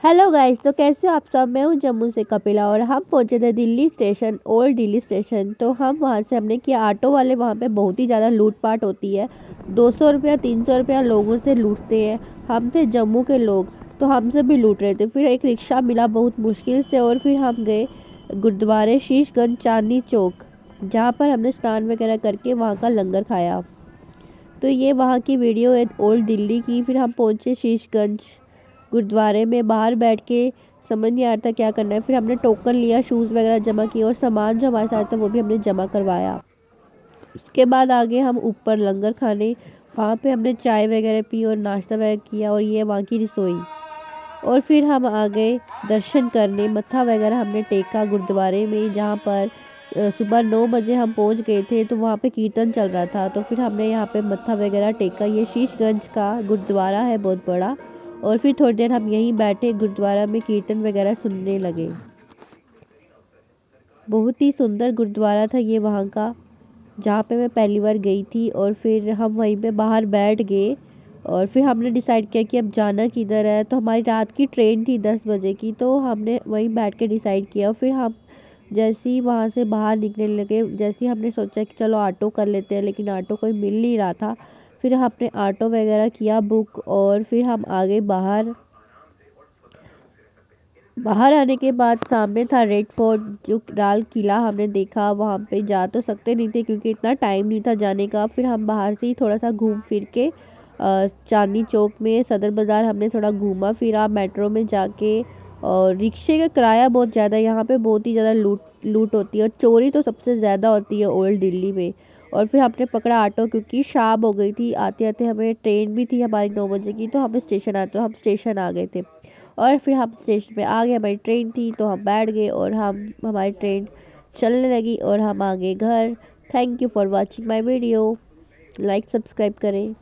Hello guys, तो कैसे हो आप सब। मैं हूँ जम्मू से कपिला और हम पहुँचे थे Delhi station, old Delhi station. तो हम वहाँ से हमने किया ऑटो वाले, वहाँ पे बहुत ही ज़्यादा लूटपाट होती है। 200 रुपया 300 रुपया लोगों से लूटते हैं। हम थे जम्मू के लोग, तो हमसे भी लूट रहे थे। फिर एक रिक्शा मिला बहुत मुश्किल से और फिर हम गए गुरुद्वारे शीशगंज चांदनी चौक, जहाँ पर हमने स्नान वगैरह करके वहाँ का लंगर खाया। तो ये वहाँ की वीडियो है ओल्ड दिल्ली की। फिर हम पहुँचे शीशगंज गुरुद्वारे में, बाहर बैठ के समझ नहीं आ रहा था क्या करना है। फिर हमने टोकन लिया, शूज़ वगैरह जमा किए और सामान जो हमारे साथ था वो भी हमने जमा करवाया। उसके बाद आगे हम ऊपर लंगर खाने, वहाँ पे हमने चाय वगैरह पी और नाश्ता वगैरह किया। और ये वहाँ की रसोई। और फिर हम आ गए दर्शन करने, मत्था वगैरह हमने टेका गुरुद्वारे में, जहाँ पर सुबह 9 बजे हम पहुँच गए थे। तो वहाँ पे कीर्तन चल रहा था, तो फिर हमने यहाँ पे मत्था वगैरह टेका। ये शीशगंज का गुरुद्वारा है बहुत बड़ा। और फिर थोड़ी देर हम यहीं बैठे गुरुद्वारा में, कीर्तन वगैरह सुनने लगे। बहुत ही सुंदर गुरुद्वारा था ये वहाँ का, जहाँ पे मैं पहली बार गई थी। और फिर हम वहीं पे बाहर बैठ गए और फिर हमने डिसाइड किया कि अब जाना किधर है। तो हमारी रात की ट्रेन थी 10 बजे की, तो हमने वहीं बैठ के डिसाइड किया। फिर हम जैसे ही वहाँ से बाहर निकलने लगे, जैसे ही हमने सोचा कि चलो ऑटो कर लेते हैं, लेकिन ऑटो कोई मिल नहीं रहा था। फिर हमने ऑटो वगैरह किया बुक और फिर हम आ गए बाहर। बाहर आने के बाद सामने था रेड फोर्ट, जो लाल किला हमने देखा। वहाँ पे जा तो सकते नहीं थे क्योंकि इतना टाइम नहीं था जाने का। फिर हम बाहर से ही थोड़ा सा घूम फिर के चांदनी चौक में सदर बाज़ार हमने थोड़ा घूमा फिरा मेट्रो में जाके। और रिक्शे का किराया बहुत ज़्यादा, यहाँ पे बहुत ही ज़्यादा लूट लूट होती है और चोरी तो सबसे ज़्यादा होती है ओल्ड दिल्ली में। और फिर हमने पकड़ा ऑटो, क्योंकि शाम हो गई थी। आते आते हमें ट्रेन भी थी हमारी 9 बजे की, तो हमें स्टेशन आते हम स्टेशन आ गए थे। और फिर हम स्टेशन पे आ गए, हमारी ट्रेन थी तो हम बैठ गए और हमारी ट्रेन चलने लगी और हम आ गए घर। Thank you for watching my video. Like subscribe करें।